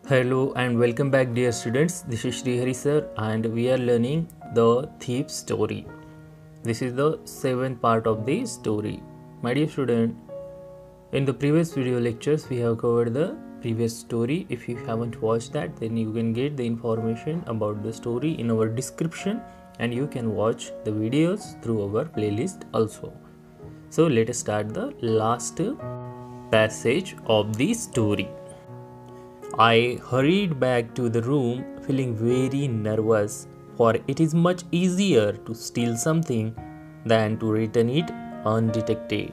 Hello and welcome back, dear students. This is Sri Hari sir, and we are learning the thief story. This is the seventh part of the story. My dear student, in the previous video lectures, we have covered the previous story. If you haven't watched that, then you can get the information about the story in our description, and you can watch the videos through our playlist also. So let us start the last passage of the story. I hurried back to the room feeling very nervous, for it is much easier to steal something than to return it undetected.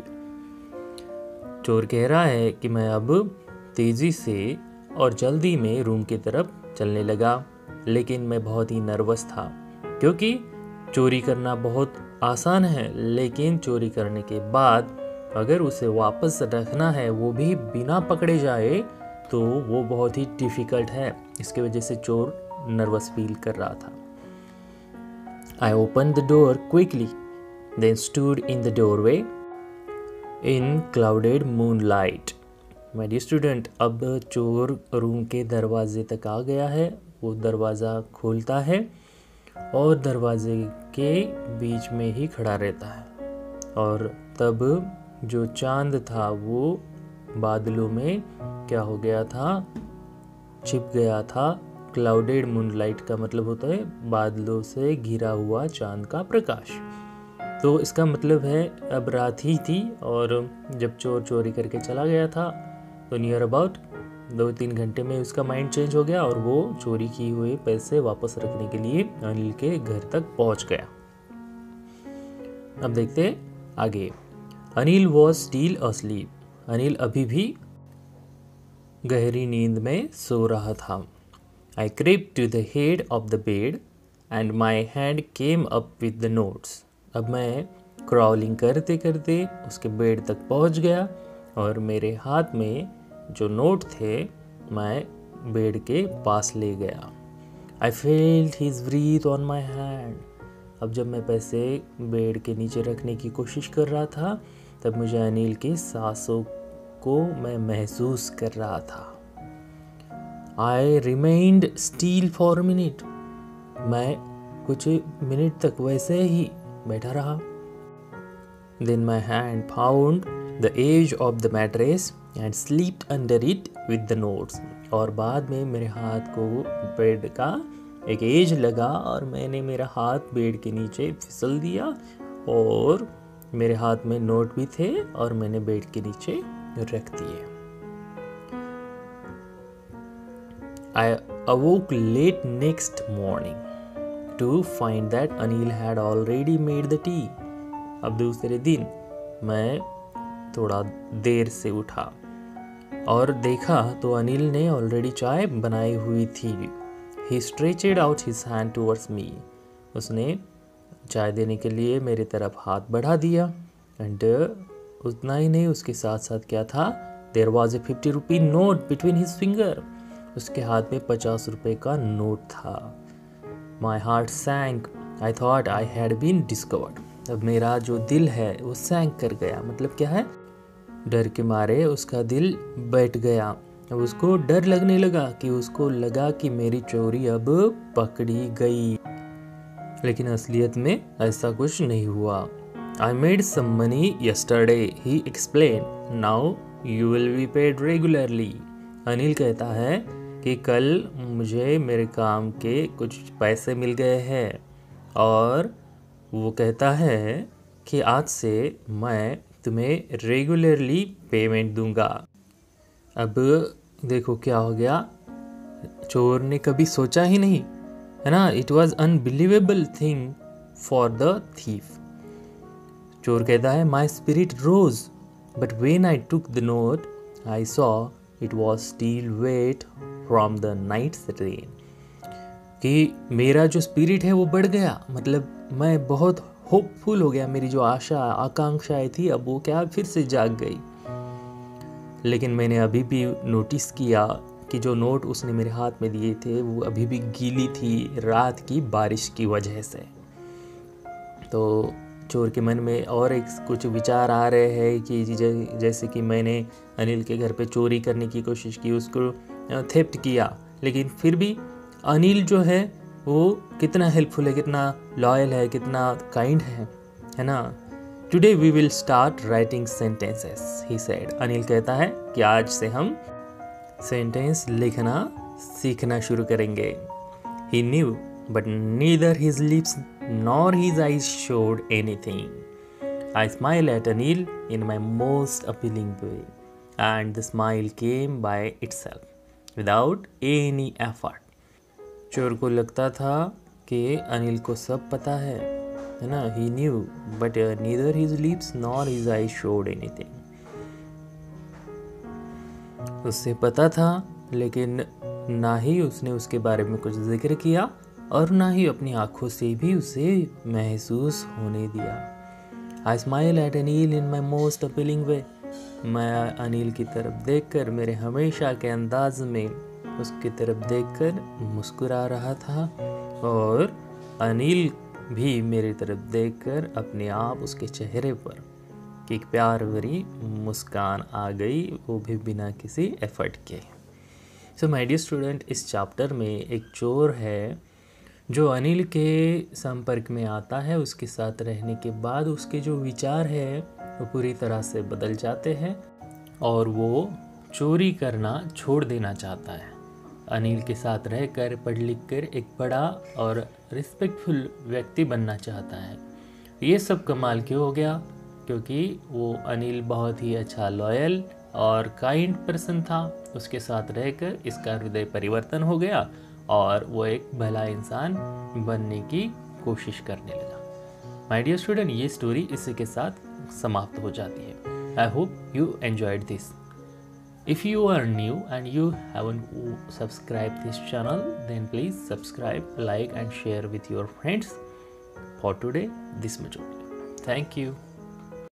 चोर कह रहा है कि मैं अब तेज़ी से और जल्दी में रूम की तरफ चलने लगा, लेकिन मैं बहुत ही नर्वस था क्योंकि चोरी करना बहुत आसान है, लेकिन चोरी करने के बाद अगर उसे वापस रखना है वो भी बिना पकड़े जाए तो वो बहुत ही डिफ़िकल्ट है। इसकी वजह से चोर नर्वस फील कर रहा था। I open the door quickly then stood in the doorway in clouded moonlight. My dear student, अब चोर रूम के दरवाजे तक आ गया है। वो दरवाज़ा खोलता है और दरवाजे के बीच में ही खड़ा रहता है, और तब जो चांद था वो बादलों में क्या हो गया था, छिप गया था। क्लाउडेड मूनलाइट का मतलब होता है बादलों से घिरा हुआ चांद का प्रकाश। तो इसका मतलब है अब रात ही थी, और जब चोर चोरी करके चला गया था तो नियर अबाउट 2-3 घंटे में उसका माइंड चेंज हो गया और वो चोरी की हुए पैसे वापस रखने के लिए अनिल के घर तक पहुंच गया। अब देखते हैं आगे। Anil was still asleep. Anil अभी भी गहरी नींद में सो रहा था। I crept to the head of the bed and my hand came up with the notes. अब मैं क्रॉलिंग करते करते उसके बेड तक पहुंच गया और मेरे हाथ में जो नोट थे मैं बेड के पास ले गया। I felt his breath on my hand. अब जब मैं पैसे बेड के नीचे रखने की कोशिश कर रहा था तब मुझे अनिल की सांसों को मैं महसूस कर रहा था। I remained still for a minute. मैं कुछ मिनट तक वैसे ही बैठा रहा। Then my hand found the edge of the mattress and slipped under it with the notes. और बाद में मेरे हाथ को बेड का एक एज लगा और मैंने मेरा हाथ बेड के नीचे फिसल दिया और मेरे हाथ में नोट भी थे और मैंने बेड के नीचे रख दिए। I awoke late next morning to find that Anil had already made the tea. अब दूसरे दिन मैं थोड़ा देर से उठा और देखा तो अनिल ने ऑलरेडी चाय बनाई हुई थी। He stretched out his hand towards me. उसने चाय देने के लिए मेरी तरफ हाथ बढ़ा दिया। एंड उतना ही नहीं, उसके साथ साथ क्या था, there was a 50 rupee note between his finger. उसके हाथ में 50 रुपये का नोट था। My heart sank. I thought I had been discovered. अब मेरा जो दिल है वो सैंक कर गया। मतलब क्या है, डर के मारे उसका दिल बैठ गया। अब उसको डर लगने लगा कि उसको लगा कि मेरी चोरी अब पकड़ी गई, लेकिन असलियत में ऐसा कुछ नहीं हुआ। I made some money yesterday, he explained. Now you will be paid regularly. Anil कहता है कि कल मुझे मेरे काम के कुछ पैसे मिल गए हैं, और वो कहता है कि आज से मैं तुम्हें रेगुलरली पेमेंट दूंगा। अब देखो क्या हो गया, चोर ने कभी सोचा ही नहीं, है ना। It was unbelievable thing for the thief. चोर कहता है my spirit rose but when I took the note I saw it was still wet from the night's rain. कि मेरा जो स्पिरिट है वो बढ़ गया, मतलब मैं बहुत होपफुल हो गया। मेरी जो आशा आकांक्षाएं थी अब वो क्या फिर से जाग गई। लेकिन मैंने अभी भी नोटिस किया कि जो नोट उसने मेरे हाथ में दिए थे वो अभी भी गीली थी रात की बारिश की वजह से। तो चोर के मन में और एक कुछ विचार आ रहे हैं कि जैसे कि मैंने अनिल के घर पे चोरी करने की कोशिश की, उसको थेफ्ट किया, लेकिन फिर भी अनिल जो है वो कितना हेल्पफुल है, कितना लॉयल है, कितना काइंड है ना। Today we will start writing sentences, he said. Anil कहता है कि आज से हम सेंटेंस लिखना सीखना शुरू करेंगे। He knew but neither his lips nor his eyes showed anything. I smiled at Anil in my most appealing way, and the smile came by itself, without any effort. चोर को लगता था कि अनिल को सब पता है ना। He knew, but neither his lips nor his eyes showed anything. उससे पता था, लेकिन ना ही उसने उसके बारे में कुछ जिक्र किया और ना ही अपनी आंखों से भी उसे महसूस होने दिया। I smile at Anil in my most appealing way. मैं अनिल की तरफ देखकर, मेरे हमेशा के अंदाज में उसकी तरफ देखकर मुस्कुरा रहा था, और अनिल भी मेरी तरफ देखकर अपने आप उसके चेहरे पर एक प्यार भरी मुस्कान आ गई, वो भी बिना किसी एफर्ट के। सो माय डियर स्टूडेंट, इस चैप्टर में एक चोर है जो अनिल के संपर्क में आता है। उसके साथ रहने के बाद उसके जो विचार है वो पूरी तरह से बदल जाते हैं और वो चोरी करना छोड़ देना चाहता है। अनिल के साथ रहकर, पढ़ लिख कर एक बड़ा और रिस्पेक्टफुल व्यक्ति बनना चाहता है। ये सब कमाल क्यों हो गया? क्योंकि वो अनिल बहुत ही अच्छा लॉयल और काइंड पर्सन था। उसके साथ रहकर इसका हृदय परिवर्तन हो गया और वो एक भला इंसान बनने की कोशिश करने लगा। माय डियर स्टूडेंट, ये स्टोरी इसी के साथ समाप्त हो जाती है। I hope you enjoyed this. If you are new and you haven't subscribed this channel, then please subscribe, like and share with your friends. For today, this much only. Thank you.